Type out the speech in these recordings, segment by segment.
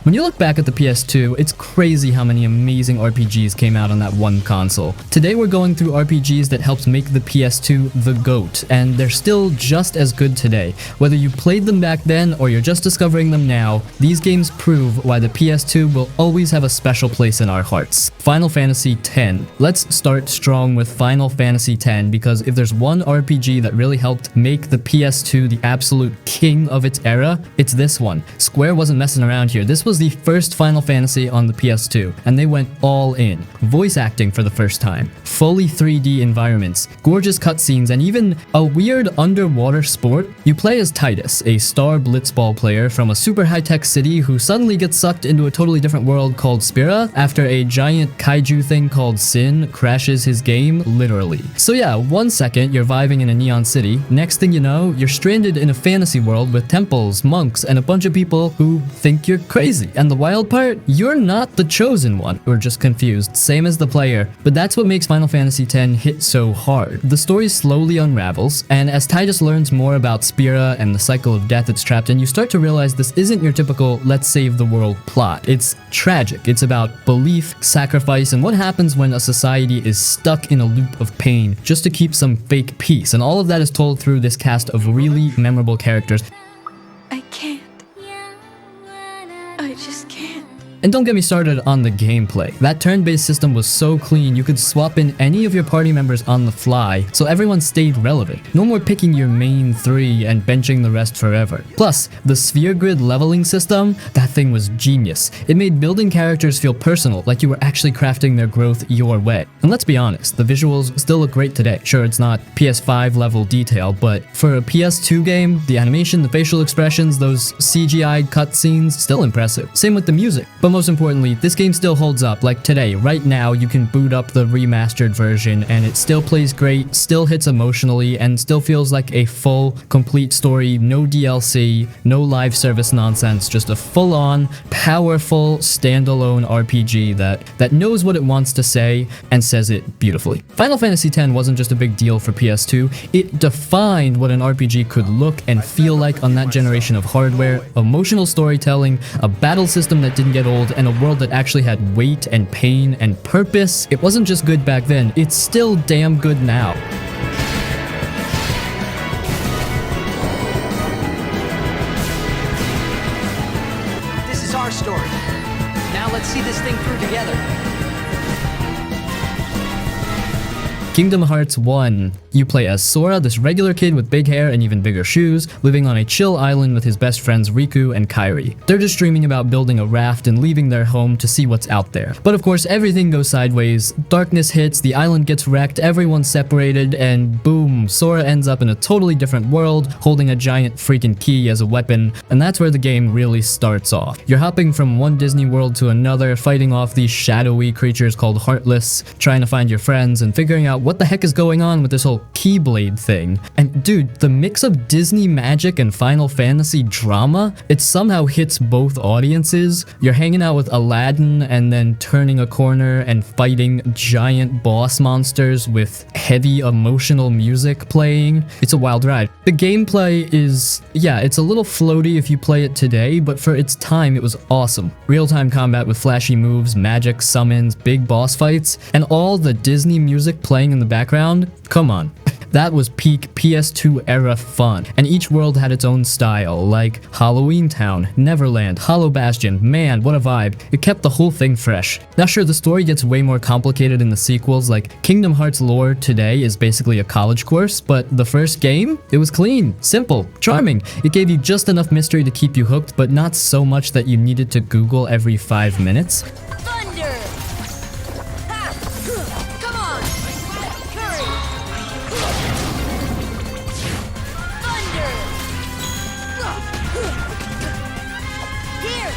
When you look back at the PS2, it's crazy how many amazing RPGs came out on that one console. Today we're going through RPGs that helped make the PS2 the GOAT, and they're still just as good today. Whether you played them back then or you're just discovering them now, these games prove why the PS2 will always have a special place in our hearts. Final Fantasy X. Let's start strong with Final Fantasy X, because if there's one RPG that really helped make the PS2 the absolute king of its era, it's this one. Square wasn't messing around here. This was the first Final Fantasy on the PS2, and they went all in. Voice acting for the first time, fully 3D environments, gorgeous cutscenes, and even a weird underwater sport. You play as Titus, a star blitzball player from a super high-tech city who suddenly gets sucked into a totally different world called Spira after a giant kaiju thing called Shin crashes his game, literally. So yeah, 1 second you're vibing in a neon city, next thing you know, you're stranded in a fantasy world with temples, monks, and a bunch of people who think you're crazy. And the wild part, you're not the chosen one. You're just confused, same as the player. But that's what makes Final Fantasy X hit so hard. The story slowly unravels, and as Titus learns more about Spira and the cycle of death it's trapped in, you start to realize this isn't your typical let's save the world plot. It's tragic. It's about belief, sacrifice, and what happens when a society is stuck in a loop of pain just to keep some fake peace. And all of that is told through this cast of really memorable characters. I can't. I just can't. And don't get me started on the gameplay. That turn-based system was so clean, you could swap in any of your party members on the fly, so everyone stayed relevant. No more picking your main 3 and benching the rest forever. Plus, the sphere grid leveling system, that thing was genius. It made building characters feel personal, like you were actually crafting their growth your way. And let's be honest, the visuals still look great today. Sure, it's not PS5 level detail, but for a PS2 game, the animation, the facial expressions, those CGI cutscenes, still impressive. Same with the music. But most importantly, this game still holds up. Like today, right now, you can boot up the remastered version and it still plays great, still hits emotionally, and still feels like a full, complete story, no DLC, no live service nonsense, just a full-on, powerful, standalone RPG that knows what it wants to say and says it beautifully. Final Fantasy X wasn't just a big deal for PS2, it defined what an RPG could look and feel like on that generation of hardware, emotional storytelling, a battle system that didn't get old, and a world that actually had weight and pain and purpose. It wasn't just good back then, it's still damn good now. This is our story. Now let's see this thing through together. Kingdom Hearts 1. You play as Sora, this regular kid with big hair and even bigger shoes, living on a chill island with his best friends Riku and Kairi. They're just dreaming about building a raft and leaving their home to see what's out there. But of course, everything goes sideways. Darkness hits, the island gets wrecked, everyone's separated, and boom, Sora ends up in a totally different world, holding a giant freaking key as a weapon, and that's where the game really starts off. You're hopping from one Disney world to another, fighting off these shadowy creatures called Heartless, trying to find your friends, and figuring out what the heck is going on with this whole Keyblade thing. And dude, the mix of Disney magic and Final Fantasy drama, it somehow hits both audiences. You're hanging out with Aladdin and then turning a corner and fighting giant boss monsters with heavy emotional music playing. It's a wild ride. The gameplay is, yeah, it's a little floaty if you play it today, but for its time it was awesome. Real-time combat with flashy moves, magic, summons, big boss fights, and all the Disney music playing in the background. Come on. That was peak PS2 era fun, and each world had its own style, like Halloween Town, Neverland, Hollow Bastion. Man, what a vibe. It kept the whole thing fresh. Now sure, the story gets way more complicated in the sequels, like Kingdom Hearts lore today is basically a college course, but the first game, it was clean, simple, charming. It gave you just enough mystery to keep you hooked, but not so much that you needed to Google every 5 minutes. Thunder! Ha! Come on! Hurry! Thunder! Here!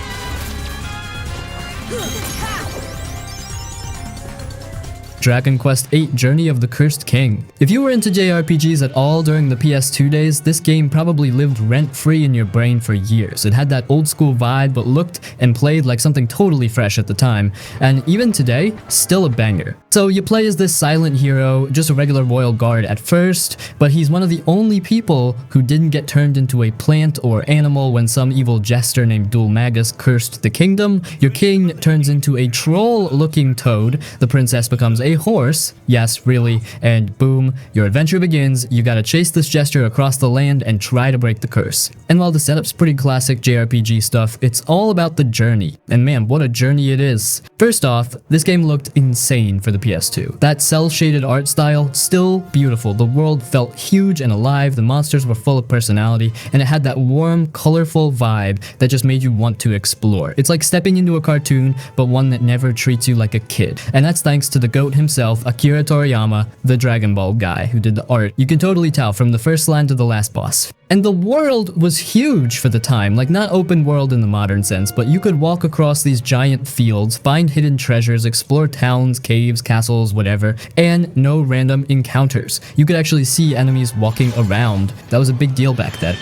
Dragon Quest VIII Journey of the Cursed King. If you were into JRPGs at all during the PS2 days, this game probably lived rent-free in your brain for years. It had that old school vibe but looked and played like something totally fresh at the time, and even today, still a banger. So you play as this silent hero, just a regular royal guard at first, but he's one of the only people who didn't get turned into a plant or animal when some evil jester named Dulmagus cursed the kingdom. Your king turns into a troll-looking toad, the princess becomes a horse, yes, really, and boom, your adventure begins. You gotta chase this jester across the land and try to break the curse. And while the setup's pretty classic JRPG stuff, it's all about the journey. And man, what a journey it is. First off, this game looked insane for the PS2. That cel-shaded art style, still beautiful. The world felt huge and alive, the monsters were full of personality, and it had that warm, colorful vibe that just made you want to explore. It's like stepping into a cartoon, but one that never treats you like a kid. And that's thanks to the GOAT himself, Akira Toriyama, the Dragon Ball guy who did the art. You can totally tell from the first line to the last boss. And the world was huge for the time, like not open world in the modern sense, but you could walk across these giant fields, find hidden treasures, explore towns, caves, castles, whatever, and no random encounters. You could actually see enemies walking around. That was a big deal back then.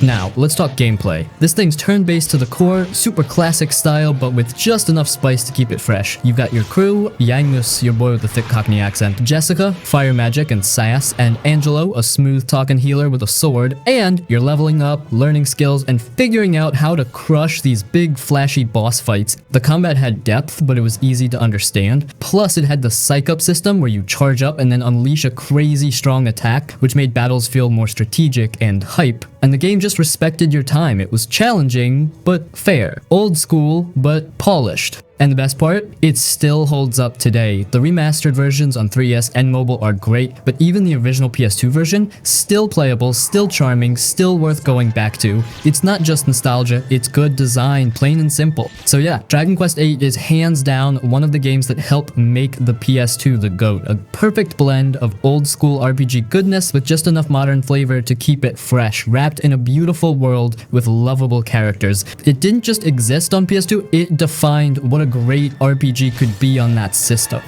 Now, let's talk gameplay. This thing's turn-based to the core, super classic style, but with just enough spice to keep it fresh. You've got your crew, Yangus, your boy with the thick Cockney accent, Jessica, fire magic and sass, and Angelo, a smooth-talking healer with a sword, and you're leveling up, learning skills, and figuring out how to crush these big, flashy boss fights. The combat had depth, but it was easy to understand. Plus, it had the psych-up system where you charge up and then unleash a crazy strong attack, which made battles feel more strategic and hype. And the game just respected your time. It was challenging, but fair. Old school, but polished. And the best part? It still holds up today. The remastered versions on 3DS and mobile are great, but even the original PS2 version, still playable, still charming, still worth going back to. It's not just nostalgia, it's good design, plain and simple. So yeah, Dragon Quest VIII is hands down one of the games that helped make the PS2 the GOAT. A perfect blend of old school RPG goodness with just enough modern flavor to keep it fresh, wrapped in a beautiful world with lovable characters. It didn't just exist on PS2, it defined what a great RPG could be on that system.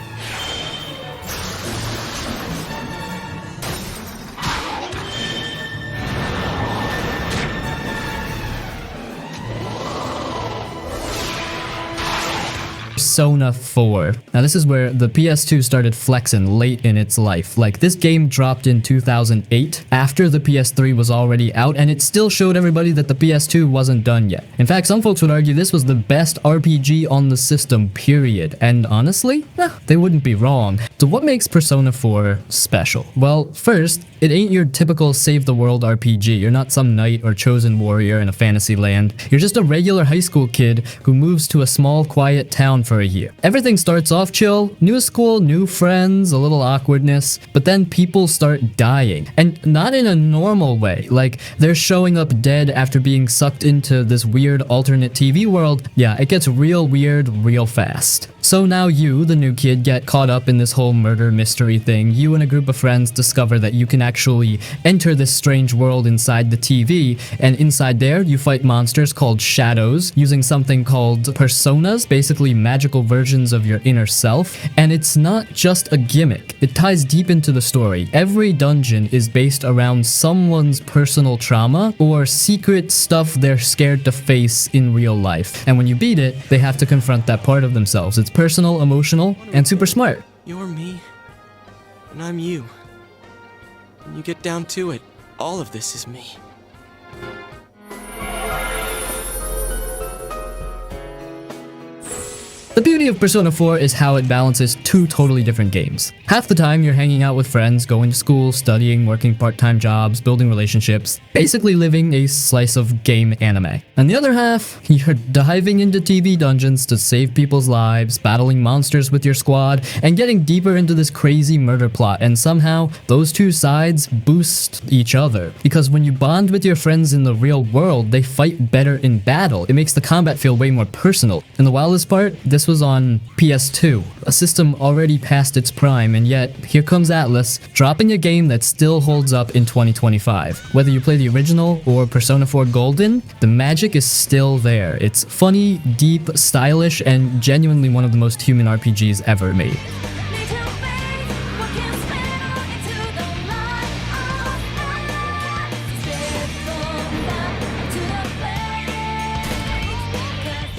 Persona 4. Now this is where the PS2 started flexing late in its life. Like, this game dropped in 2008 after the PS3 was already out, and it still showed everybody that the PS2 wasn't done yet. In fact, some folks would argue this was the best RPG on the system, period. And honestly, they wouldn't be wrong. So what makes Persona 4 special? Well, first, it ain't your typical save the world RPG. You're not some knight or chosen warrior in a fantasy land. You're just a regular high school kid who moves to a small, quiet town for a year. Everything starts off chill, new school, new friends, a little awkwardness, but then people start dying. And not in a normal way, like they're showing up dead after being sucked into this weird alternate TV world. Yeah, it gets real weird real fast. So now you, the new kid, get caught up in this whole murder mystery thing. You and a group of friends discover that you can actually enter this strange world inside the TV, and inside there you fight monsters called shadows using something called personas, basically magical versions of your inner self. And it's not just a gimmick, it ties deep into the story. Every dungeon is based around someone's personal trauma or secret stuff they're scared to face in real life. And when you beat it, they have to confront that part of themselves. It's personal, emotional, and super smart. You're me, and I'm you. When you get down to it, all of this is me. The beauty of Persona 4 is how it balances two totally different games. Half the time you're hanging out with friends, going to school, studying, working part-time jobs, building relationships, basically living a slice of game anime. And the other half, you're diving into TV dungeons to save people's lives, battling monsters with your squad, and getting deeper into this crazy murder plot. And somehow, those two sides boost each other. Because when you bond with your friends in the real world, they fight better in battle. It makes the combat feel way more personal. And the wildest part, this was on PS2, a system already past its prime, and yet here comes Atlas, dropping a game that still holds up in 2025. Whether you play the original or Persona 4 Golden, the magic is still there. It's funny, deep, stylish, and genuinely one of the most human RPGs ever made.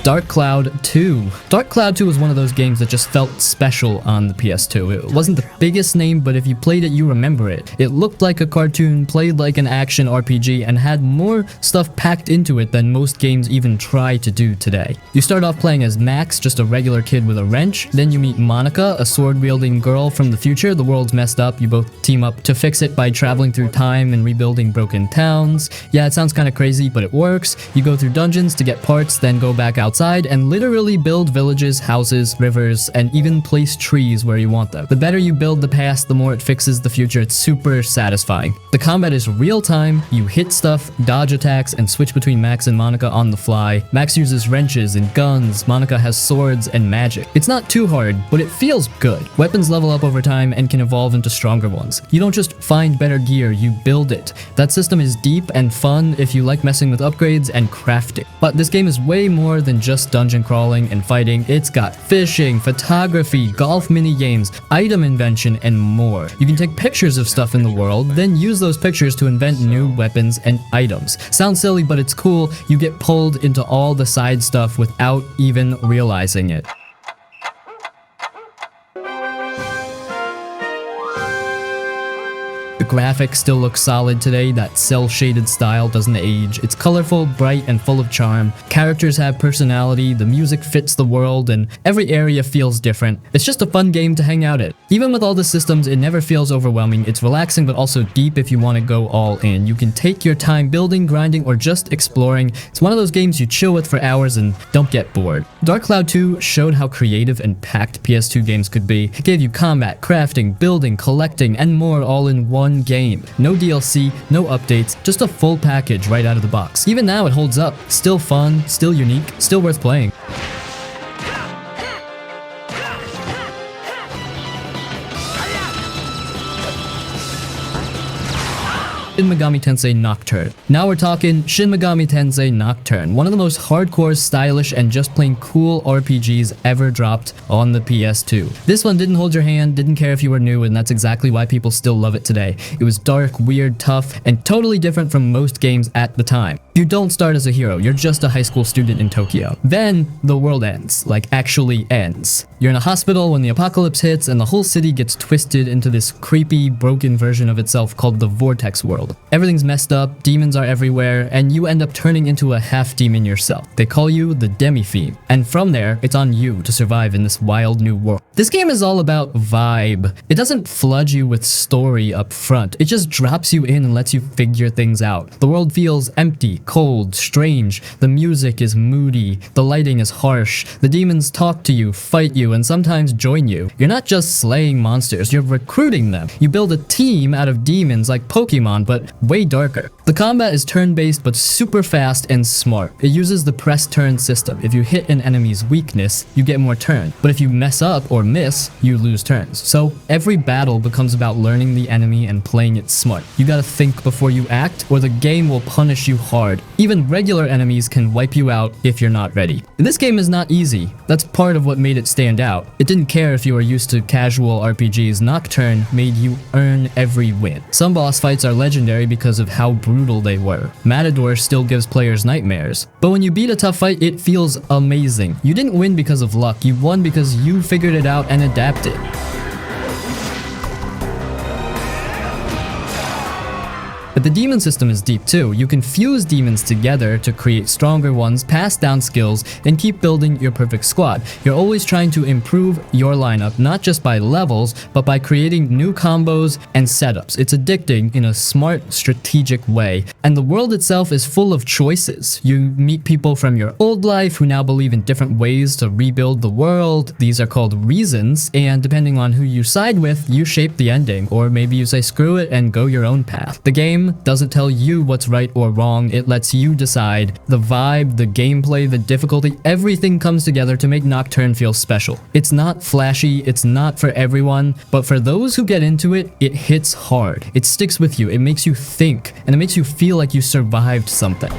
Dark Cloud 2. Dark Cloud 2 was one of those games that just felt special on the PS2. It wasn't the biggest name, but if you played it, you remember it. It looked like a cartoon, played like an action RPG, and had more stuff packed into it than most games even try to do today. You start off playing as Max, just a regular kid with a wrench. Then you meet Monica, a sword-wielding girl from the future. The world's messed up. You both team up to fix it by traveling through time and rebuilding broken towns. Yeah, it sounds kind of crazy, but it works. You go through dungeons to get parts, then go back outside and literally build villages, houses, rivers, and even place trees where you want them. The better you build the past, the more it fixes the future. It's super satisfying. The combat is real time. You hit stuff, dodge attacks, and switch between Max and Monica on the fly. Max uses wrenches and guns. Monica has swords and magic. It's not too hard, but it feels good. Weapons level up over time and can evolve into stronger ones. You don't just find better gear, you build it. That system is deep and fun if you like messing with upgrades and crafting. But this game is way more than just dungeon crawling and fighting. It's got fishing, photography, golf mini games, item invention, and more. You can take pictures of stuff in the world, then use those pictures to invent new weapons and items. Sounds silly, but it's cool. You get pulled into all the side stuff without even realizing it. The graphics still look solid today. That cel-shaded style doesn't age. It's colorful, bright, and full of charm. Characters have personality, the music fits the world, and every area feels different. It's just a fun game to hang out at. Even with all the systems, it never feels overwhelming. It's relaxing but also deep if you want to go all in. You can take your time building, grinding, or just exploring. It's one of those games you chill with for hours and don't get bored. Dark Cloud 2 showed how creative and packed PS2 games could be. It gave you combat, crafting, building, collecting, and more all in one game. No DLC, no updates, just a full package right out of the box. Even now it holds up. Still fun, still unique, still worth playing. Shin Megami Tensei Nocturne. Now we're talking Shin Megami Tensei Nocturne, one of the most hardcore, stylish, and just plain cool RPGs ever dropped on the PS2. This one didn't hold your hand, didn't care if you were new, and that's exactly why people still love it today. It was dark, weird, tough, and totally different from most games at the time. You don't start as a hero, you're just a high school student in Tokyo. Then, the world ends, like actually ends. You're in a hospital when the apocalypse hits and the whole city gets twisted into this creepy, broken version of itself called the Vortex World. Everything's messed up, demons are everywhere, and you end up turning into a half-demon yourself. They call you the Demi-Fiend, and from there, it's on you to survive in this wild new world. This game is all about vibe. It doesn't flood you with story up front, it just drops you in and lets you figure things out. The world feels empty, cold, strange, the music is moody, the lighting is harsh, the demons talk to you, fight you, and sometimes join you. You're not just slaying monsters, you're recruiting them. You build a team out of demons like Pokemon, but way darker. The combat is turn-based but super fast and smart. It uses the press turn system. If you hit an enemy's weakness, you get more turn, but if you mess up or miss, you lose turns. So every battle becomes about learning the enemy and playing it smart. You gotta think before you act, or the game will punish you hard. Even regular enemies can wipe you out if you're not ready. And this game is not easy. That's part of what made it stand out. It didn't care if you were used to casual RPGs. Nocturne made you earn every win. Some boss fights are legendary because of how brutal they were. Matador still gives players nightmares. But when you beat a tough fight, it feels amazing. You didn't win because of luck, you won because you figured it out and adapted. But the demon system is deep too. You can fuse demons together to create stronger ones, pass down skills, and keep building your perfect squad. You're always trying to improve your lineup, not just by levels, but by creating new combos and setups. It's addicting in a smart, strategic way. And the world itself is full of choices. You meet people from your old life who now believe in different ways to rebuild the world. These are called reasons, and depending on who you side with, you shape the ending. Or maybe you say screw it and go your own path. The game game doesn't tell you what's right or wrong, it lets you decide. The vibe, the gameplay, the difficulty, everything comes together to make Nocturne feel special. It's not flashy, it's not for everyone, but for those who get into it, it hits hard. It sticks with you, it makes you think, and it makes you feel like you survived something.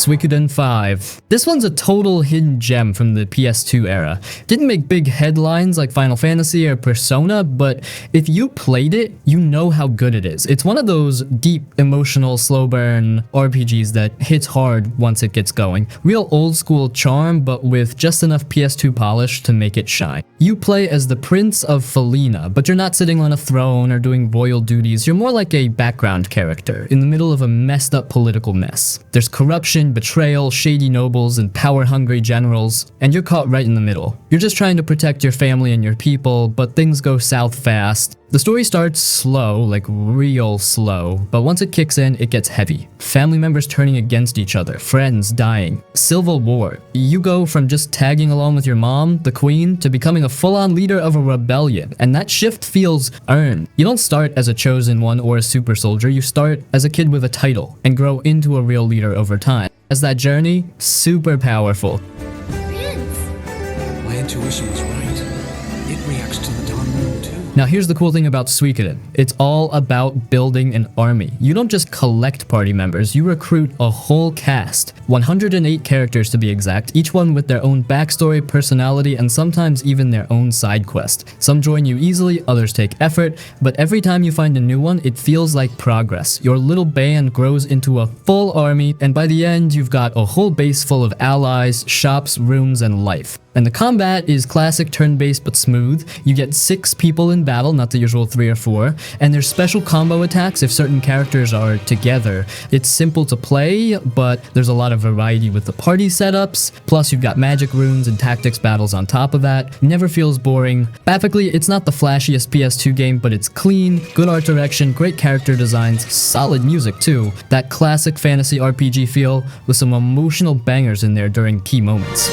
Suikoden 5. This one's a total hidden gem from the PS2 era. Didn't make big headlines like Final Fantasy or Persona, but if you played it, you know how good it is. It's one of those deep, emotional, slow burn RPGs that hits hard once it gets going. Real old school charm, but with just enough PS2 polish to make it shine. You play as the Prince of Felina, but you're not sitting on a throne or doing royal duties. You're more like a background character in the middle of a messed up political mess. There's corruption, betrayal, shady nobles, and power-hungry generals, and you're caught right in the middle. You're just trying to protect your family and your people, but things go south fast. The story starts slow, like real slow, but once it kicks in, it gets heavy. Family members turning against each other, friends dying, civil war. You go from just tagging along with your mom, the queen, to becoming a full-on leader of a rebellion, and that shift feels earned. You don't start as a chosen one or a super soldier, you start as a kid with a title, and grow into a real leader over time. As that journey, super powerful. My intuition was right. It reacts to the Dawn Moon too. Now here's the cool thing about Suikoden. It's all about building an army. You don't just collect party members, you recruit a whole cast. 108 characters to be exact, each one with their own backstory, personality, and sometimes even their own side quest. Some join you easily, others take effort, but every time you find a new one, it feels like progress. Your little band grows into a full army, and by the end, you've got a whole base full of allies, shops, rooms, and life. And the combat is classic turn-based but smooth. You get 6 people in battle, not the usual 3 or 4, and there's special combo attacks if certain characters are together. It's simple to play, but there's a lot of variety with the party setups, plus you've got magic runes and tactics battles on top of that. Never feels boring. Graphically, it's not the flashiest PS2 game, but it's clean, good art direction, great character designs, solid music too. That classic fantasy RPG feel with some emotional bangers in there during key moments.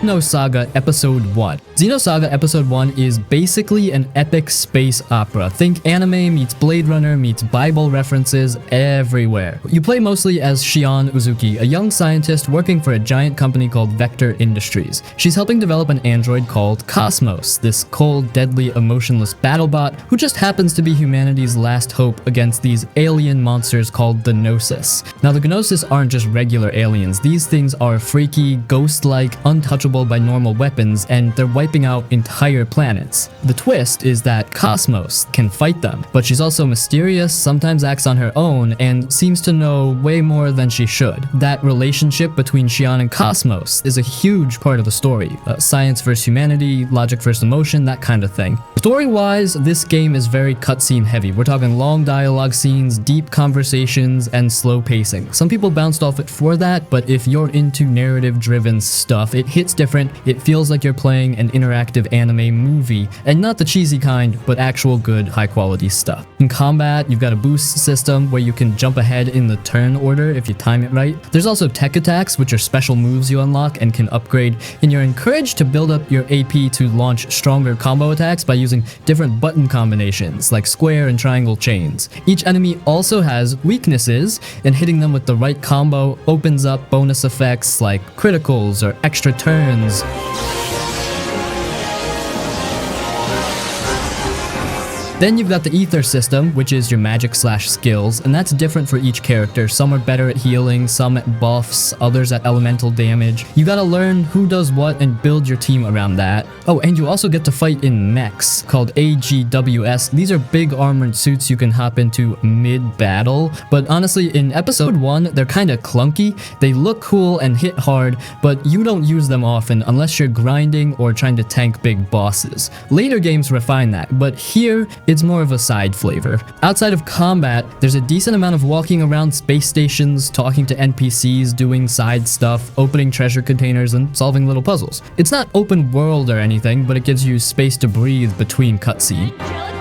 Xenosaga Episode I. Xenosaga Episode I is basically an epic space opera. Think anime meets Blade Runner meets Bible references everywhere. You play mostly as Shion Uzuki, a young scientist working for a giant company called Vector Industries. She's helping develop an android called Cosmos, this cold, deadly, emotionless battlebot who just happens to be humanity's last hope against these alien monsters called the Gnosis. Now the Gnosis aren't just regular aliens, these things are freaky, ghost-like, untouchable by normal weapons, and they're wiping out entire planets. The twist is that Cosmos can fight them, but she's also mysterious, sometimes acts on her own, and seems to know way more than she should. That relationship between Shion and Cosmos is a huge part of the story. Science versus humanity, logic versus emotion, that kind of thing. Story-wise, this game is very cutscene heavy. We're talking long dialogue scenes, deep conversations, and slow pacing. Some people bounced off it for that, but if you're into narrative-driven stuff, it hits different. It feels like you're playing an interactive anime movie, and not the cheesy kind, but actual good, high-quality stuff. In combat, you've got a boost system where you can jump ahead in the turn order if you time it right. There's also tech attacks, which are special moves you unlock and can upgrade, and you're encouraged to build up your AP to launch stronger combo attacks by using different button combinations, like square and triangle chains. Each enemy also has weaknesses, and hitting them with the right combo opens up bonus effects like criticals or extra turns. Then you've got the ether system, which is your magic / skills, and that's different for each character. Some are better at healing, some at buffs, others at elemental damage. You gotta learn who does what and build your team around that. Oh, and you also get to fight in mechs called AGWS. These are big armored suits you can hop into mid-battle, but honestly, in Episode 1, they're kinda clunky. They look cool and hit hard, but you don't use them often unless you're grinding or trying to tank big bosses. Later games refine that, but here, it's more of a side flavor. Outside of combat, there's a decent amount of walking around space stations, talking to NPCs, doing side stuff, opening treasure containers, and solving little puzzles. It's not open world or anything, but it gives you space to breathe between cutscenes. Angelic Requiem!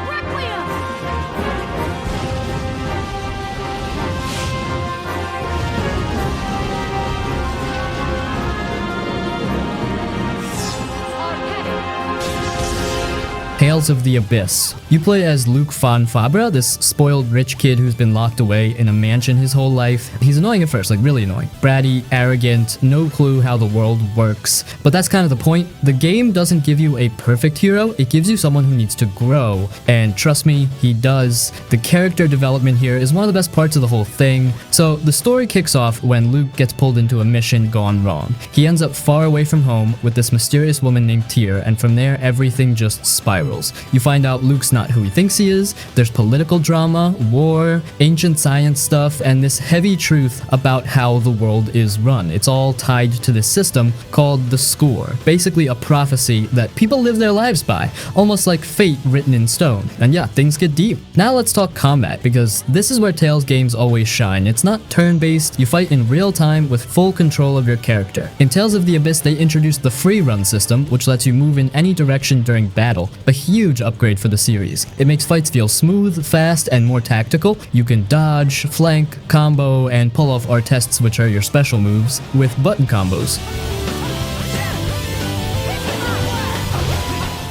Tales of the Abyss. You play as Luke von Fabra, this spoiled rich kid who's been locked away in a mansion his whole life. He's annoying at first, like really annoying. Bratty, arrogant, no clue how the world works. But that's kind of the point. The game doesn't give you a perfect hero, it gives you someone who needs to grow. And trust me, he does. The character development here is one of the best parts of the whole thing. So the story kicks off when Luke gets pulled into a mission gone wrong. He ends up far away from home with this mysterious woman named Tyr, and from there everything just spirals. You find out Luke's not who he thinks he is, there's political drama, war, ancient science stuff, and this heavy truth about how the world is run. It's all tied to this system called the Score, basically a prophecy that people live their lives by, almost like fate written in stone. And yeah, things get deep. Now let's talk combat, because this is where Tales games always shine. It's not turn-based, you fight in real time with full control of your character. In Tales of the Abyss, they introduced the free run system, which lets you move in any direction during battle. A huge upgrade for the series. It makes fights feel smooth, fast, and more tactical. You can dodge, flank, combo, and pull off artests, which are your special moves, with button combos.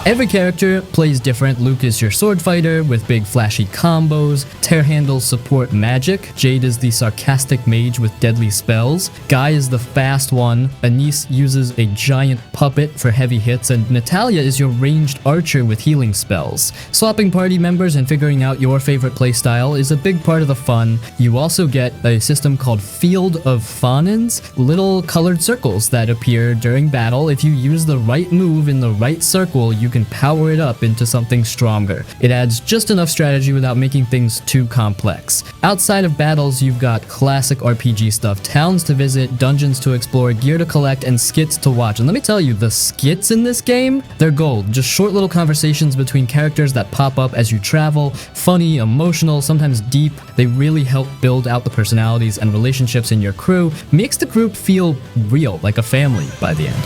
Every character plays different. Luke is your sword fighter with big flashy combos. Tear handles support magic. Jade is the sarcastic mage with deadly spells. Guy is the fast one. Anise uses a giant puppet for heavy hits, and Natalia is your ranged archer with healing spells. Swapping party members and figuring out your favorite playstyle is a big part of the fun. You also get a system called Field of Faunins, little colored circles that appear during battle. If you use the right move in the right circle, you can power it up into something stronger. It adds just enough strategy without making things too complex. Outside of battles, you've got classic RPG stuff, towns to visit, dungeons to explore, gear to collect, and skits to watch. And let me tell you, the skits in this game, they're gold. Just short little conversations between characters that pop up as you travel, funny, emotional, sometimes deep. They really help build out the personalities and relationships in your crew, makes the group feel real, like a family by the end.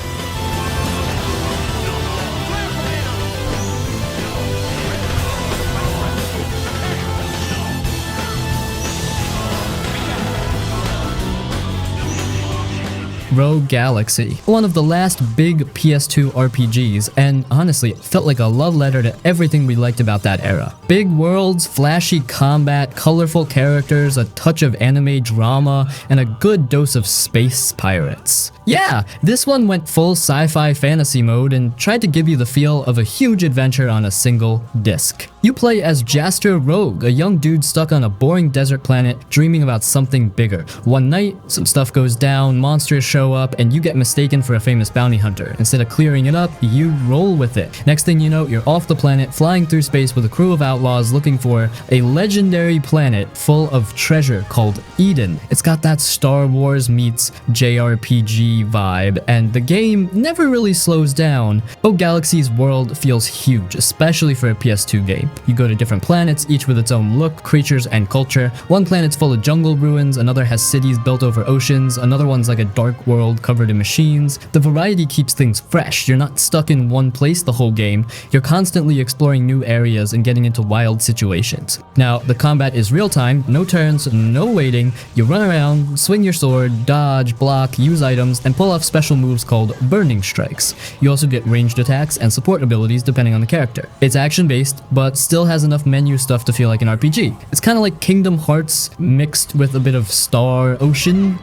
Rogue Galaxy, one of the last big PS2 RPGs, and honestly, it felt like a love letter to everything we liked about that era. Big worlds, flashy combat, colorful characters, a touch of anime drama, and a good dose of space pirates. Yeah, this one went full sci-fi fantasy mode and tried to give you the feel of a huge adventure on a single disc. You play as Jaster Rogue, a young dude stuck on a boring desert planet dreaming about something bigger. One night, some stuff goes down, monsters show up, and you get mistaken for a famous bounty hunter. Instead of clearing it up, you roll with it. Next thing you know, you're off the planet, flying through space with a crew of outlaws looking for a legendary planet full of treasure called Eden. It's got that Star Wars meets JRPG vibe, and the game never really slows down. Rogue Galaxy's world feels huge, especially for a PS2 game. You go to different planets, each with its own look, creatures, and culture. One planet's full of jungle ruins, another has cities built over oceans, another one's like a dark world covered in machines. The variety keeps things fresh. You're not stuck in one place the whole game. You're constantly exploring new areas and getting into wild situations. Now, the combat is real time, no turns, no waiting. You run around, swing your sword, dodge, block, use items, and pull off special moves called burning strikes. You also get ranged attacks and support abilities depending on the character. It's action-based, but still has enough menu stuff to feel like an RPG. It's kind of like Kingdom Hearts mixed with a bit of Star Ocean.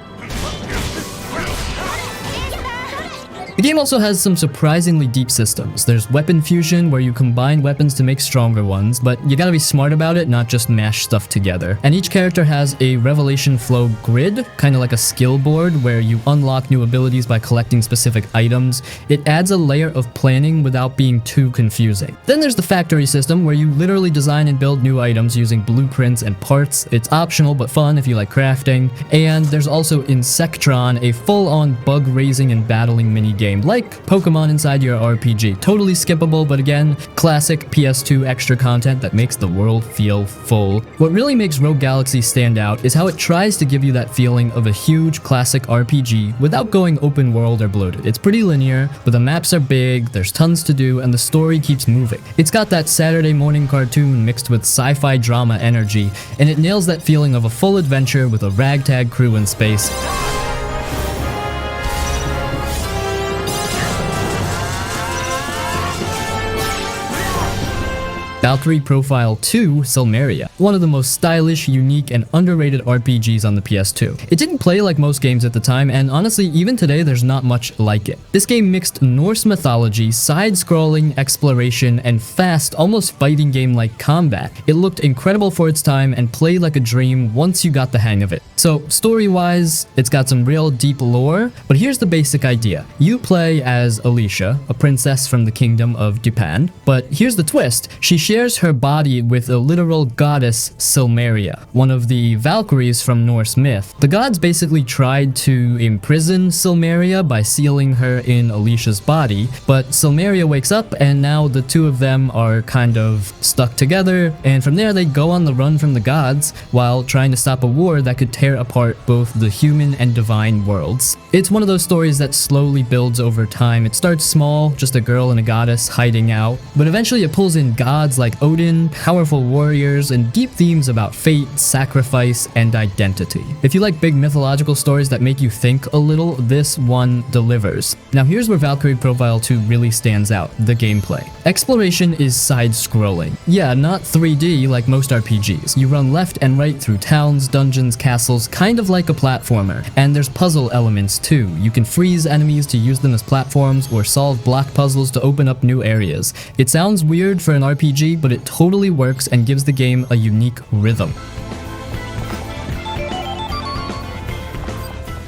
The game also has some surprisingly deep systems. There's weapon fusion, where you combine weapons to make stronger ones, but you gotta be smart about it, not just mash stuff together. And each character has a revelation flow grid, kind of like a skill board, where you unlock new abilities by collecting specific items. It adds a layer of planning without being too confusing. Then there's the factory system, where you literally design and build new items using blueprints and parts. It's optional but fun if you like crafting. And there's also Insectron, a full-on bug raising and battling minigame game, like Pokemon inside your RPG. Totally skippable, but again, classic PS2 extra content that makes the world feel full. What really makes Rogue Galaxy stand out is how it tries to give you that feeling of a huge classic RPG without going open world or bloated. It's pretty linear, but the maps are big, there's tons to do, and the story keeps moving. It's got that Saturday morning cartoon mixed with sci-fi drama energy, and it nails that feeling of a full adventure with a ragtag crew in space. Valkyrie Profile 2 Silmeria, one of the most stylish, unique, and underrated RPGs on the PS2. It didn't play like most games at the time, and honestly, even today there's not much like it. This game mixed Norse mythology, side-scrolling exploration, and fast, almost fighting game-like combat. It looked incredible for its time and played like a dream once you got the hang of it. So, story-wise, it's got some real deep lore, but here's the basic idea. You play as Alicia, a princess from the kingdom of Japan, but here's the twist. She shares her body with a literal goddess, Silmeria, one of the Valkyries from Norse myth. The gods basically tried to imprison Silmeria by sealing her in Alicia's body, but Silmeria wakes up and now the two of them are kind of stuck together, and from there they go on the run from the gods while trying to stop a war that could tear apart both the human and divine worlds. It's one of those stories that slowly builds over time. It starts small, just a girl and a goddess hiding out, but eventually it pulls in gods like Odin, powerful warriors, and deep themes about fate, sacrifice, and identity. If you like big mythological stories that make you think a little, this one delivers. Now here's where Valkyrie Profile 2 really stands out, the gameplay. Exploration is side-scrolling. Yeah, not 3D like most RPGs. You run left and right through towns, dungeons, castles, kind of like a platformer. And there's puzzle elements too. You can freeze enemies to use them as platforms or solve block puzzles to open up new areas. It sounds weird for an RPG, but it totally works and gives the game a unique rhythm.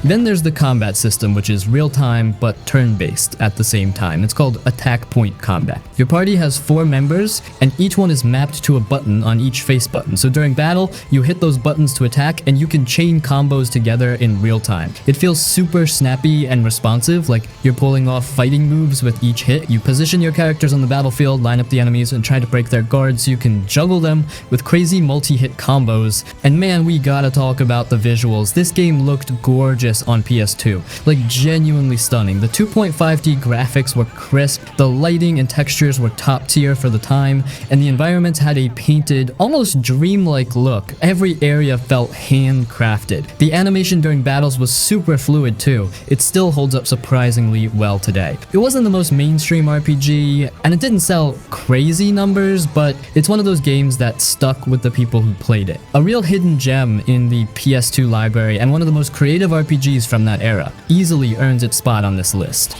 Then there's the combat system, which is real-time but turn-based at the same time. It's called attack point combat. Your party has 4 members, and each one is mapped to a button on each face button. So during battle, you hit those buttons to attack, and you can chain combos together in real time. It feels super snappy and responsive, like you're pulling off fighting moves with each hit. You position your characters on the battlefield, line up the enemies, and try to break their guards so you can juggle them with crazy multi-hit combos. And man, we gotta talk about the visuals. This game looked gorgeous on PS2, like genuinely stunning. The 2.5D graphics were crisp, the lighting and textures were top tier for the time, and the environments had a painted, almost dreamlike look. Every area felt handcrafted. The animation during battles was super fluid too. It still holds up surprisingly well today. It wasn't the most mainstream RPG, and it didn't sell crazy numbers, but it's one of those games that stuck with the people who played it. A real hidden gem in the PS2 library, and one of the most creative RPGs from that era. Easily earns its spot on this list.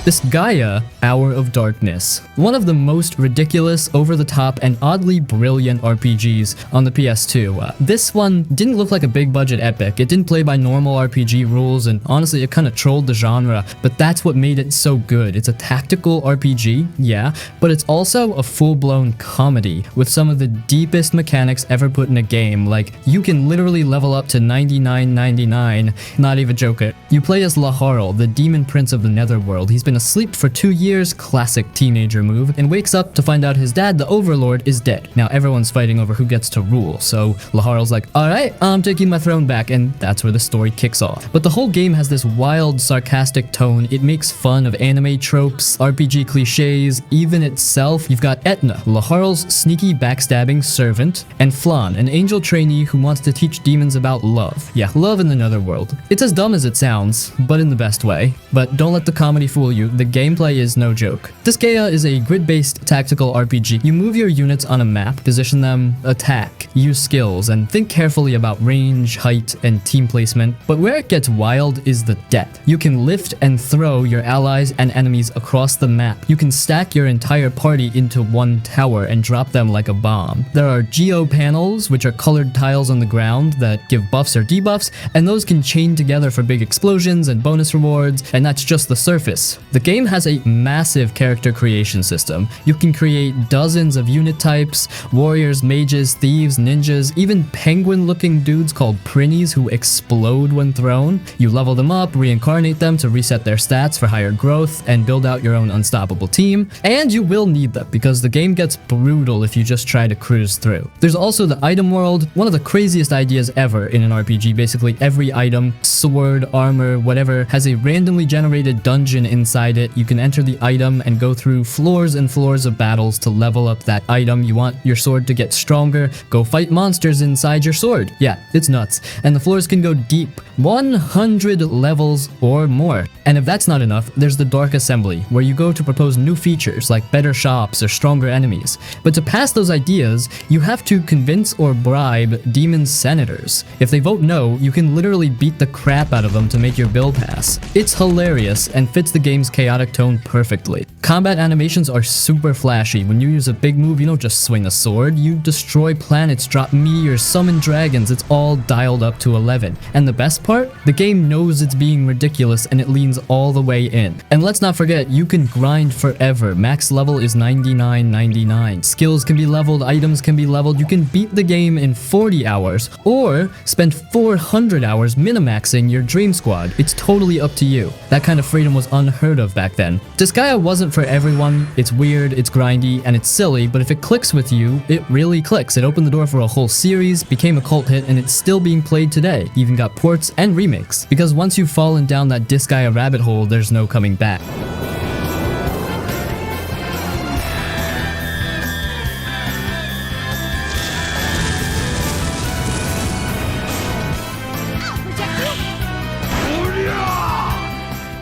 Disgaea, Hour of Darkness. One of the most ridiculous, over-the-top, and oddly brilliant RPGs on the PS2. This one didn't look like a big-budget epic. It didn't play by normal RPG rules, and honestly, it kind of trolled the genre, but that's what made it so good. It's a tactical RPG, yeah, but it's also a full-blown comedy with some of the deepest mechanics ever put in a game. Like, you can literally level up to 99.99, not even joking. You play as Laharl, the demon prince of the Netherworld. He's been asleep for 2 years, classic teenager move, and wakes up to find out his dad, the Overlord, is dead. Now everyone's fighting over who gets to rule, so Laharl's like, alright, I'm taking my throne back, and that's where the story kicks off. But the whole game has this wild, sarcastic tone. It makes fun of anime tropes, RPG cliches, even itself. You've got Etna, Laharl's sneaky backstabbing servant, and Flan, an angel trainee who wants to teach demons about love. Yeah, love in the Netherworld. It's as dumb as it sounds, but in the best way. But don't let the comedy fool you. you, the gameplay is no joke. Disgaea is a grid-based tactical RPG. You move your units on a map, position them, attack, use skills, and think carefully about range, height, and team placement. But where it gets wild is the depth. You can lift and throw your allies and enemies across the map. You can stack your entire party into one tower and drop them like a bomb. There are geo panels, which are colored tiles on the ground that give buffs or debuffs, and those can chain together for big explosions and bonus rewards, and that's just the surface. The game has a massive character creation system. You can create dozens of unit types, warriors, mages, thieves, ninjas, even penguin-looking dudes called Prinnies who explode when thrown. You level them up, reincarnate them to reset their stats for higher growth, and build out your own unstoppable team. And you will need them, because the game gets brutal if you just try to cruise through. There's also the item world, one of the craziest ideas ever in an RPG. Basically every item, sword, armor, whatever, has a randomly generated dungeon inside it. You can enter the item and go through floors and floors of battles to level up that item. You want your sword to get stronger, go fight monsters inside your sword. Yeah, it's nuts. And the floors can go deep, 100 levels or more. And if that's not enough, there's the Dark Assembly, where you go to propose new features like better shops or stronger enemies. But to pass those ideas, you have to convince or bribe demon senators. If they vote no, you can literally beat the crap out of them to make your bill pass. It's hilarious and fits the game's chaotic tone perfectly. Combat animations are super flashy. When you use a big move, you don't just swing a sword, you destroy planets, drop meteors, summon dragons. It's all dialed up to 11. And the best part? The game knows it's being ridiculous and it leans all the way in. And let's not forget, you can grind forever. Max level is 99.99. Skills can be leveled, items can be leveled. You can beat the game in 40 hours or spend 400 hours minimaxing your dream squad. It's totally up to you. That kind of freedom was unheard of back then. Disgaea wasn't for everyone. It's weird, it's grindy, and it's silly, but if it clicks with you, it really clicks. It opened the door for a whole series, became a cult hit, and it's still being played today. Even got ports and remakes. Because once you've fallen down that Disgaea rabbit hole, there's no coming back.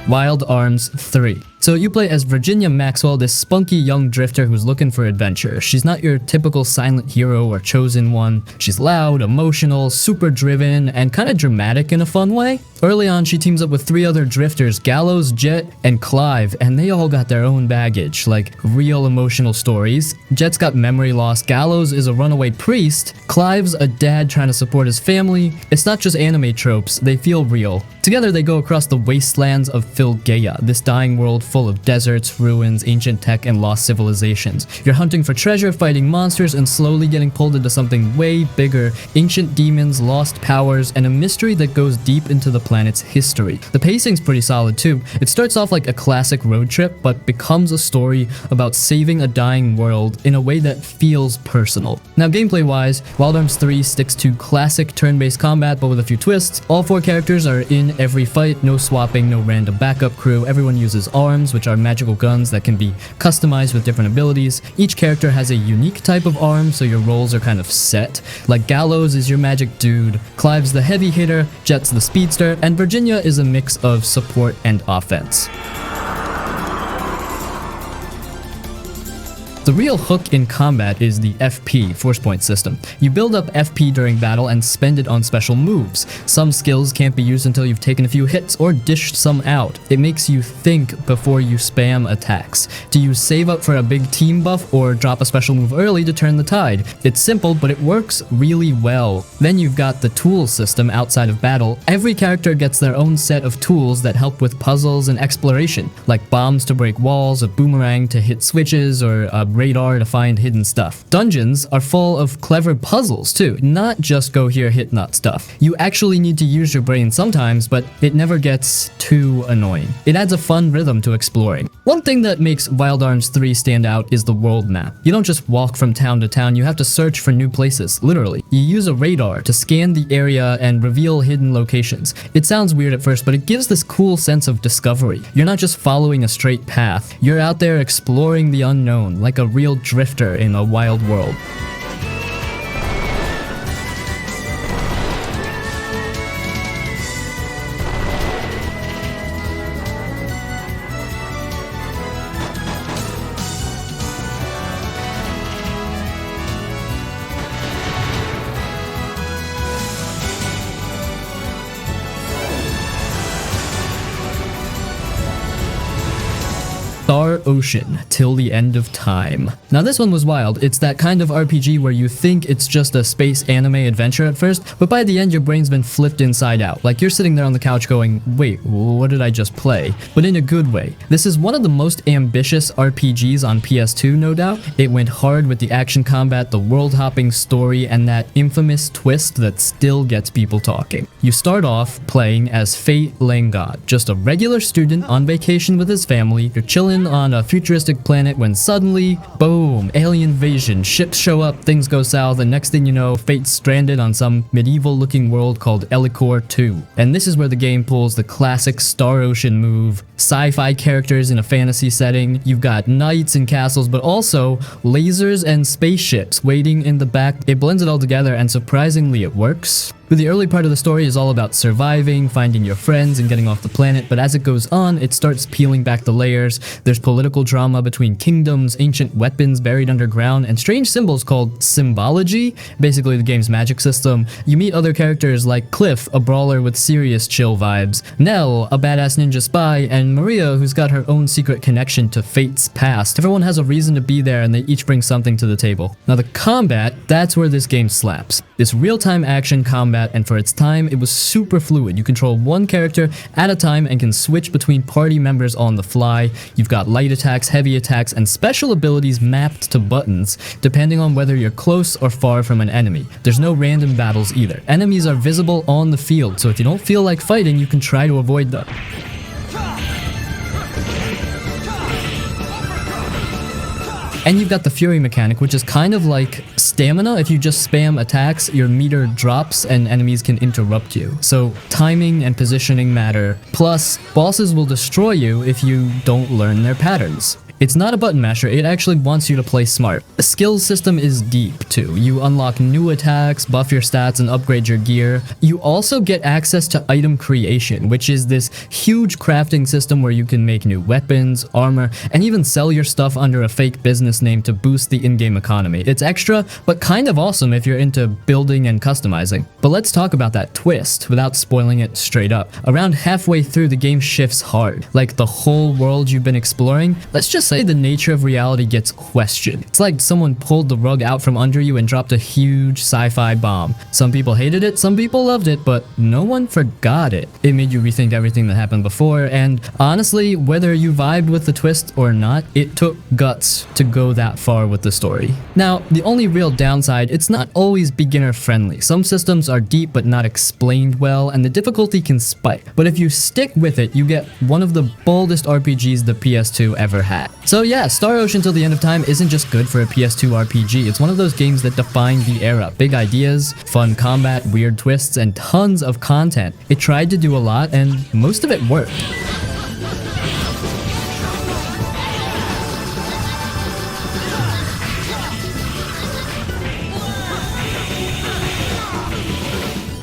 Wild Arms 3. So you play as Virginia Maxwell, this spunky young drifter who's looking for adventure. She's not your typical silent hero or chosen one. She's loud, emotional, super driven, and kind of dramatic in a fun way. Early on, she teams up with 3 other drifters, Gallows, Jet, and Clive, and they all got their own baggage, like real emotional stories. Jet's got memory loss, Gallows is a runaway priest, Clive's a dad trying to support his family. It's not just anime tropes, they feel real. Together they go across the wastelands of Silmeria, this dying world full of deserts, ruins, ancient tech, and lost civilizations. You're hunting for treasure, fighting monsters, and slowly getting pulled into something way bigger, ancient demons, lost powers, and a mystery that goes deep into the planet's history. The pacing's pretty solid too. It starts off like a classic road trip, but becomes a story about saving a dying world in a way that feels personal. Now gameplay-wise, Wild Arms 3 sticks to classic turn-based combat, but with a few twists. All 4 characters are in every fight, no swapping, no random backup crew. Everyone uses arms, which are magical guns that can be customized with different abilities. Each character has a unique type of arm, so your roles are kind of set. Like Gallows is your magic dude, Clive's the heavy hitter, Jet's the speedster, and Virginia is a mix of support and offense. The real hook in combat is the FP, force point system. You build up FP during battle and spend it on special moves. Some skills can't be used until you've taken a few hits or dished some out. It makes you think before you spam attacks. Do you save up for a big team buff or drop a special move early to turn the tide? It's simple, but it works really well. Then you've got the tools system outside of battle. Every character gets their own set of tools that help with puzzles and exploration, like bombs to break walls, a boomerang to hit switches, or a radar to find hidden stuff. Dungeons are full of clever puzzles too, not just go here hit not stuff. You actually need to use your brain sometimes, but it never gets too annoying. It adds a fun rhythm to exploring. One thing that makes Wild Arms 3 stand out is the world map. You don't just walk from town to town, you have to search for new places, literally. You use a radar to scan the area and reveal hidden locations. It sounds weird at first, but it gives this cool sense of discovery. You're not just following a straight path, you're out there exploring the unknown, like a real drifter in a wild world. Star Ocean, Till the End of Time. Now this one was wild. It's that kind of RPG where you think it's just a space anime adventure at first, but by the end your brain's been flipped inside out. Like you're sitting there on the couch going, wait, what did I just play? But in a good way. This is one of the most ambitious RPGs on PS2, no doubt. It went hard with the action combat, the world-hopping story, and that infamous twist that still gets people talking. You start off playing as Fate Langod, just a regular student on vacation with his family. You're chilling on a futuristic planet when suddenly, boom, alien invasion, ships show up, things go south, and next thing you know, Fate's stranded on some medieval-looking world called Elicor 2. And this is where the game pulls the classic Star Ocean move. Sci-fi characters in a fantasy setting, you've got knights and castles, but also lasers and spaceships waiting in the back. It blends it all together, and surprisingly it works. But the early part of the story is all about surviving, finding your friends, and getting off the planet, but as it goes on, it starts peeling back the layers. There's political drama between kingdoms, ancient weapons buried underground, and strange symbols called symbology, basically the game's magic system. You meet other characters like Cliff, a brawler with serious chill vibes, Nell, a badass ninja spy, and Maria, who's got her own secret connection to Fate's past. Everyone has a reason to be there, and they each bring something to the table. Now the combat, that's where this game slaps. This real-time action combat, and for its time, it was super fluid. You control one character at a time and can switch between party members on the fly. You've got light attacks, heavy attacks, and special abilities mapped to buttons, depending on whether you're close or far from an enemy. There's no random battles either. Enemies are visible on the field, so if you don't feel like fighting, you can try to avoid them. And you've got the Fury mechanic, which is kind of like stamina. If you just spam attacks, your meter drops and enemies can interrupt you. So timing and positioning matter. Plus, bosses will destroy you if you don't learn their patterns. It's not a button masher, it actually wants you to play smart. The skill system is deep too. You unlock new attacks, buff your stats, and upgrade your gear. You also get access to item creation, which is this huge crafting system where you can make new weapons, armor, and even sell your stuff under a fake business name to boost the in-game economy. It's extra, but kind of awesome if you're into building and customizing. But let's talk about that twist without spoiling it straight up. Around halfway through, the game shifts hard. Like the whole world you've been exploring, let's just say the nature of reality gets questioned. It's like someone pulled the rug out from under you and dropped a huge sci-fi bomb. Some people hated it, some people loved it, but no one forgot it. It made you rethink everything that happened before, and honestly, whether you vibed with the twist or not, it took guts to go that far with the story. Now, the only real downside, it's not always beginner friendly. Some systems are deep but not explained well, and the difficulty can spike. But if you stick with it, you get one of the boldest RPGs the PS2 ever had. So yeah, Star Ocean Till the End of Time isn't just good for a PS2 RPG, it's one of those games that defined the era. Big ideas, fun combat, weird twists, and tons of content. It tried to do a lot, and most of it worked.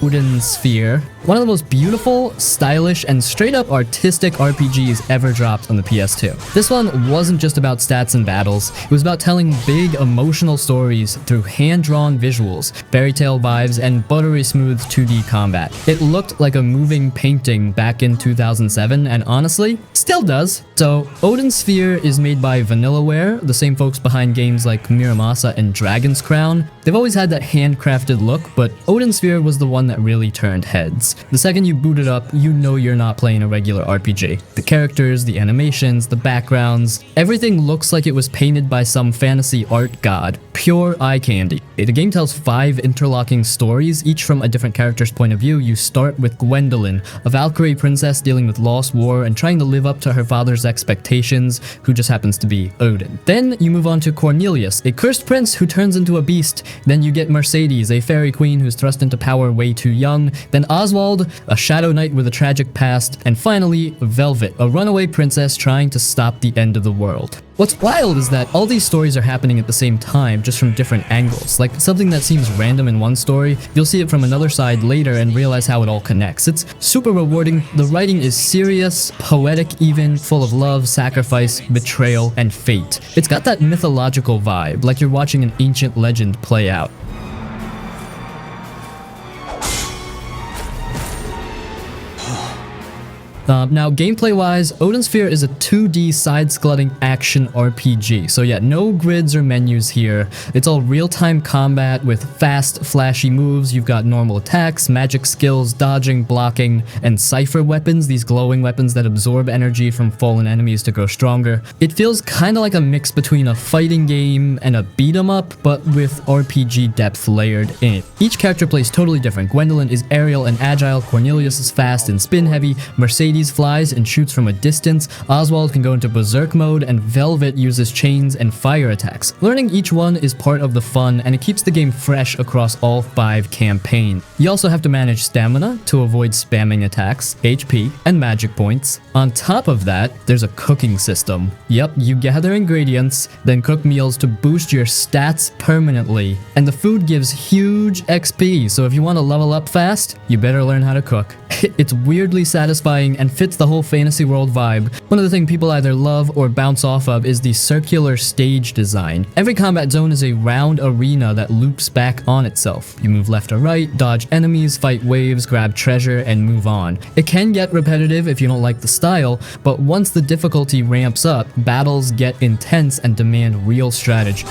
Odin Sphere, one of the most beautiful, stylish, and straight-up artistic RPGs ever dropped on the PS2. This one wasn't just about stats and battles, it was about telling big, emotional stories through hand-drawn visuals, fairy tale vibes, and buttery smooth 2D combat. It looked like a moving painting back in 2007, and honestly, still does. So, Odin Sphere is made by Vanillaware, the same folks behind games like Muramasa and Dragon's Crown. They've always had that handcrafted look, but Odin Sphere was the one that really turned heads. The second you boot it up, you know you're not playing a regular RPG. The characters, the animations, the backgrounds, everything looks like it was painted by some fantasy art god. Pure eye candy. The game tells 5 interlocking stories, each from a different character's point of view. You start with Gwendolyn, a Valkyrie princess dealing with lost war and trying to live up to her father's expectations, who just happens to be Odin. Then you move on to Cornelius, a cursed prince who turns into a beast. Then you get Mercedes, a fairy queen who's thrust into power way too young. Then Oswald, a shadow knight with a tragic past. And finally, Velvet, a runaway princess trying to stop the end of the world. What's wild is that all these stories are happening at the same time, just from different angles. Like something that seems random in one story, you'll see it from another side later and realize how it all connects. It's super rewarding. The writing is serious, poetic even, full of love, sacrifice, betrayal, and fate. It's got that mythological vibe, like you're watching an ancient legend play out. Now, gameplay-wise, Odin Sphere is a 2D side-scrolling action RPG. So yeah, no grids or menus here. It's all real-time combat with fast, flashy moves. You've got normal attacks, magic skills, dodging, blocking, and cipher weapons, these glowing weapons that absorb energy from fallen enemies to grow stronger. It feels kind of like a mix between a fighting game and a beat-em-up, but with RPG depth layered in. Each character plays totally different. Gwendolyn is aerial and agile, Cornelius is fast and spin-heavy, Mercedes flies and shoots from a distance, Oswald can go into berserk mode, and Velvet uses chains and fire attacks. Learning each one is part of the fun, and it keeps the game fresh across all 5 campaigns. You also have to manage stamina to avoid spamming attacks, HP, and magic points. On top of that, there's a cooking system. Yep, you gather ingredients, then cook meals to boost your stats permanently. And the food gives huge XP, so if you want to level up fast, you better learn how to cook. It's weirdly satisfying and fits the whole fantasy world vibe. One of the things people either love or bounce off of is the circular stage design. Every combat zone is a round arena that loops back on itself. You move left or right, dodge enemies, fight waves, grab treasure, and move on. It can get repetitive if you don't like the style, but once the difficulty ramps up, battles get intense and demand real strategy.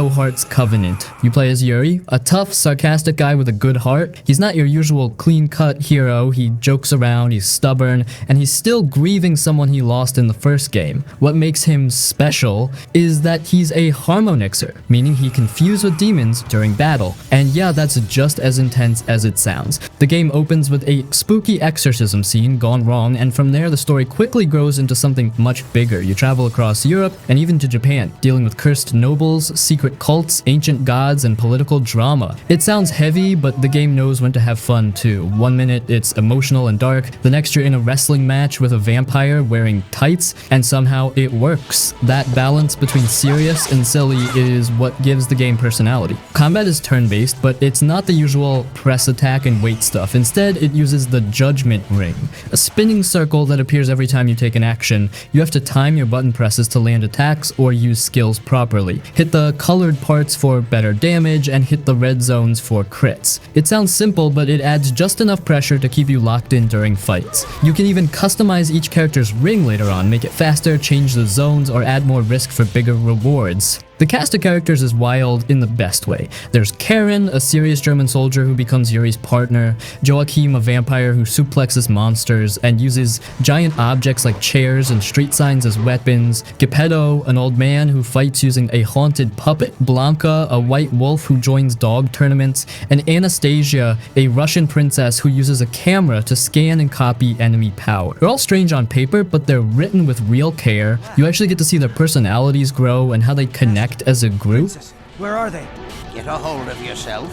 Heart's Covenant. You play as Yuri, a tough, sarcastic guy with a good heart. He's not your usual clean-cut hero. He jokes around, he's stubborn, and he's still grieving someone he lost in the first game. What makes him special is that he's a harmonixer, meaning he can fuse with demons during battle. And yeah, that's just as intense as it sounds. The game opens with a spooky exorcism scene gone wrong, and from there the story quickly grows into something much bigger. You travel across Europe and even to Japan, dealing with cursed nobles, secret cults, ancient gods, and political drama. It sounds heavy, but the game knows when to have fun too. One minute it's emotional and dark, the next you're in a wrestling match with a vampire wearing tights, and somehow it works. That balance between serious and silly is what gives the game personality. Combat is turn-based, but it's not the usual press attack and wait stuff. Instead, it uses the Judgment Ring, a spinning circle that appears every time you take an action. You have to time your button presses to land attacks or use skills properly. Hit the colored parts for better damage and hit the red zones for crits. It sounds simple, but it adds just enough pressure to keep you locked in during fights. You can even customize each character's ring later on, make it faster, change the zones, or add more risk for bigger rewards. The cast of characters is wild in the best way. There's Karen, a serious German soldier who becomes Yuri's partner, Joachim, a vampire who suplexes monsters and uses giant objects like chairs and street signs as weapons, Geppetto, an old man who fights using a haunted puppet, Blanca, a white wolf who joins dog tournaments, and Anastasia, a Russian princess who uses a camera to scan and copy enemy power. They're all strange on paper, but they're written with real care. You actually get to see their personalities grow and how they connect as a group. Where are they? Get a hold of yourself.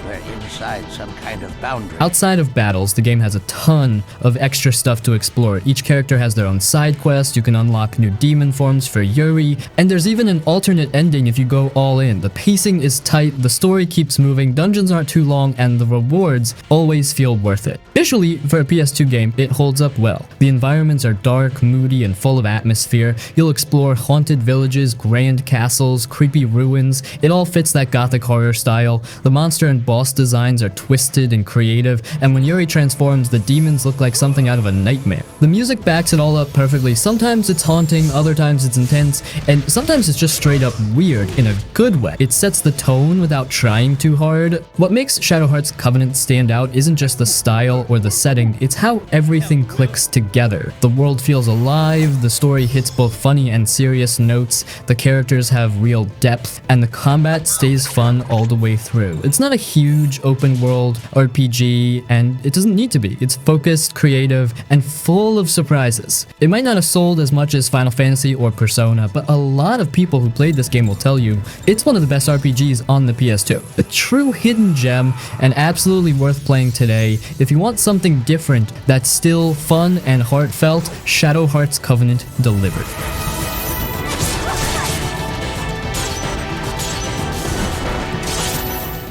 We're inside some kind of boundary. Outside of battles, the game has a ton of extra stuff to explore. Each character has their own side quest, you can unlock new demon forms for Yuri, and there's even an alternate ending if you go all in. The pacing is tight, the story keeps moving, dungeons aren't too long, and the rewards always feel worth it. Visually, for a PS2 game, it holds up well. The environments are dark, moody, and full of atmosphere. You'll explore haunted villages, grand castles, creepy ruins. It all fits that gothic horror style. The monster and boss designs are twisted and creative, and when Yuri transforms, the demons look like something out of a nightmare. The music backs it all up perfectly. Sometimes it's haunting, other times it's intense, and sometimes it's just straight up weird in a good way. It sets the tone without trying too hard. What makes Shadow Heart's Covenant stand out isn't just the style or the setting, it's how everything clicks together. The world feels alive, the story hits both funny and serious notes, the characters have real depth, and the combat stays fun all the way through. It's not a huge huge open world RPG, and it doesn't need to be. It's focused, creative, and full of surprises. It might not have sold as much as Final Fantasy or Persona, but a lot of people who played this game will tell you it's one of the best RPGs on the PS2. A true hidden gem and absolutely worth playing today. If you want something different that's still fun and heartfelt, Shadow Heart's Covenant delivered.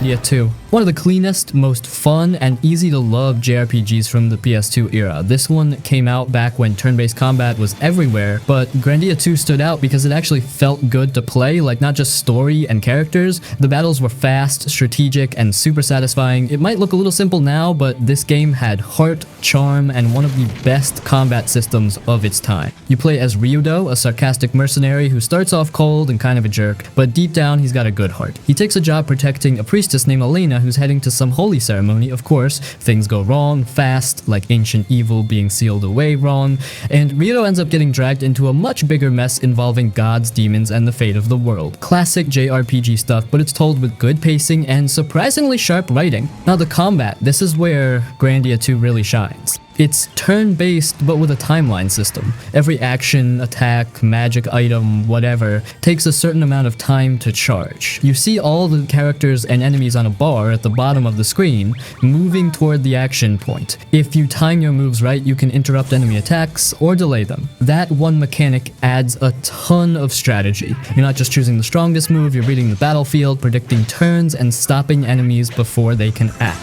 Grandia 2. One of the cleanest, most fun, and easy to love JRPGs from the PS2 era. This one came out back when turn-based combat was everywhere, but Grandia 2 stood out because it actually felt good to play, like not just story and characters. The battles were fast, strategic, and super satisfying. It might look a little simple now, but this game had heart, charm, and one of the best combat systems of its time. You play as Ryudo, a sarcastic mercenary who starts off cold and kind of a jerk, but deep down he's got a good heart. He takes a job protecting a priestess named Elena who's heading to some holy ceremony. Of course, things go wrong fast, like ancient evil being sealed away wrong, and Ryudo ends up getting dragged into a much bigger mess involving gods, demons, and the fate of the world. Classic JRPG stuff, but it's told with good pacing and surprisingly sharp writing. Now the combat, this is where Grandia 2 really shines. It's turn-based, but with a timeline system. Every action, attack, magic item, whatever, takes a certain amount of time to charge. You see all the characters and enemies on a bar at the bottom of the screen, moving toward the action point. If you time your moves right, you can interrupt enemy attacks or delay them. That one mechanic adds a ton of strategy. You're not just choosing the strongest move, you're reading the battlefield, predicting turns, and stopping enemies before they can act.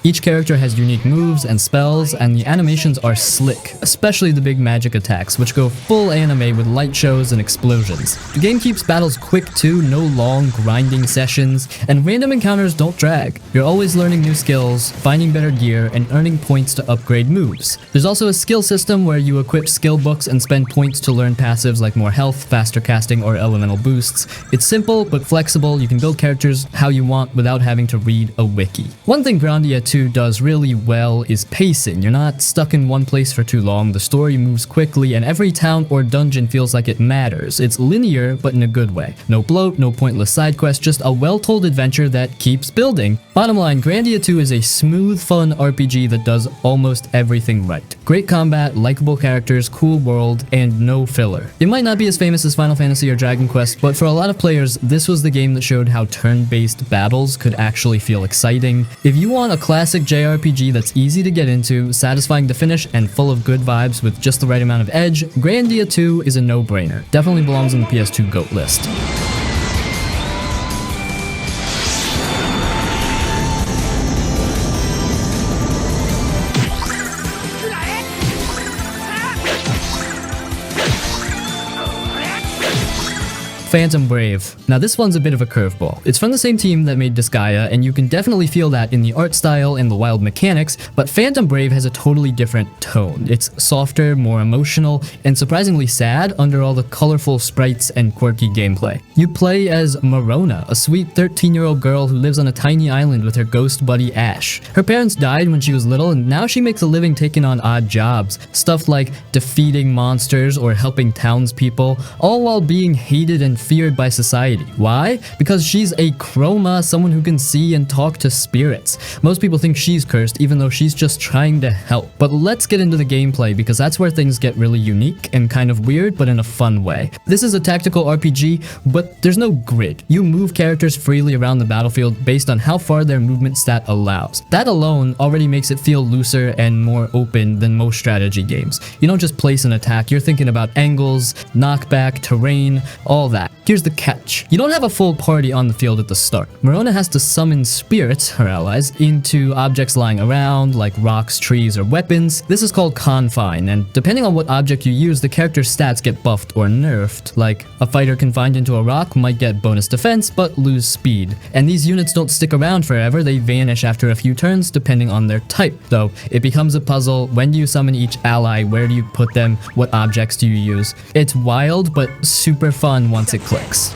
Each character has unique moves and spells, and the animations are slick, especially the big magic attacks, which go full anime with light shows and explosions. The game keeps battles quick too, no long grinding sessions, and random encounters don't drag. You're always learning new skills, finding better gear, and earning points to upgrade moves. There's also a skill system where you equip skill books and spend points to learn passives like more health, faster casting, or elemental boosts. It's simple but flexible. You can build characters how you want without having to read a wiki. One thing Grandia 2 does really well is pacing. You're not stuck in one place for too long, the story moves quickly, and every town or dungeon feels like it matters. It's linear, but in a good way. No bloat, no pointless side quests, just a well-told adventure that keeps building. Bottom line, Grandia 2 is a smooth, fun RPG that does almost everything right. Great combat, likable characters, cool world, and no filler. It might not be as famous as Final Fantasy or Dragon Quest, but for a lot of players, this was the game that showed how turn-based battles could actually feel exciting. If you want a classic JRPG that's easy to get into, satisfying to finish, and full of good vibes with just the right amount of edge, Grandia 2 is a no-brainer. Definitely belongs on the PS2 GOAT list. Phantom Brave. Now this one's a bit of a curveball. It's from the same team that made Disgaea, and you can definitely feel that in the art style and the wild mechanics, but Phantom Brave has a totally different tone. It's softer, more emotional, and surprisingly sad under all the colorful sprites and quirky gameplay. You play as Marona, a sweet 13-year-old girl who lives on a tiny island with her ghost buddy Ash. Her parents died when she was little, and now she makes a living taking on odd jobs. Stuff like defeating monsters or helping townspeople, all while being hated and feared by society. Why? Because she's a chroma, someone who can see and talk to spirits. Most people think she's cursed, even though she's just trying to help. But let's get into the gameplay, because that's where things get really unique and kind of weird, but in a fun way. This is a tactical RPG, but there's no grid. You move characters freely around the battlefield based on how far their movement stat allows. That alone already makes it feel looser and more open than most strategy games. You don't just place an attack, you're thinking about angles, knockback, terrain, all that. Here's the catch. You don't have a full party on the field at the start. Marona has to summon spirits, her allies, into objects lying around, like rocks, trees, or weapons. This is called Confine, and depending on what object you use, the character's stats get buffed or nerfed. Like, a fighter confined into a rock might get bonus defense, but lose speed. And these units don't stick around forever, they vanish after a few turns, depending on their type. Though, it becomes a puzzle. When do you summon each ally? Where do you put them? What objects do you use? It's wild, but super fun once it clicks.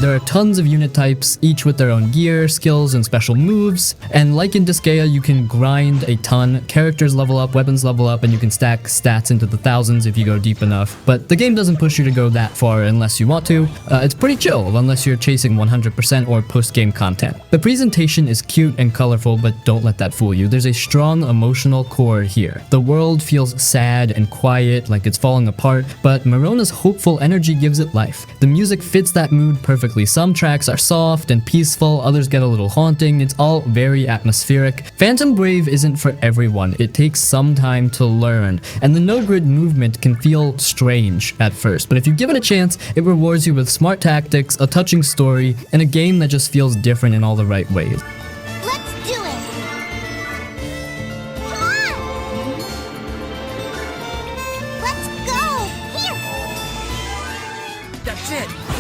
There are tons of unit types, each with their own gear, skills, and special moves, and like in Disgaea, you can grind a ton. Characters level up, weapons level up, and you can stack stats into the thousands if you go deep enough, but the game doesn't push you to go that far unless you want to. It's pretty chill unless you're chasing 100% or post-game content. The presentation is cute and colorful, but don't let that fool you. There's a strong emotional core here. The world feels sad and quiet, like it's falling apart, but Mirona's hopeful energy gives it life. The music fits that mood perfectly. Some tracks are soft and peaceful, others get a little haunting. It's all very atmospheric. Phantom Brave isn't for everyone. It takes some time to learn, and the no-grid movement can feel strange at first, but if you give it a chance, it rewards you with smart tactics, a touching story, and a game that just feels different in all the right ways. Let's do it! Come on! Let's go! Here! That's it!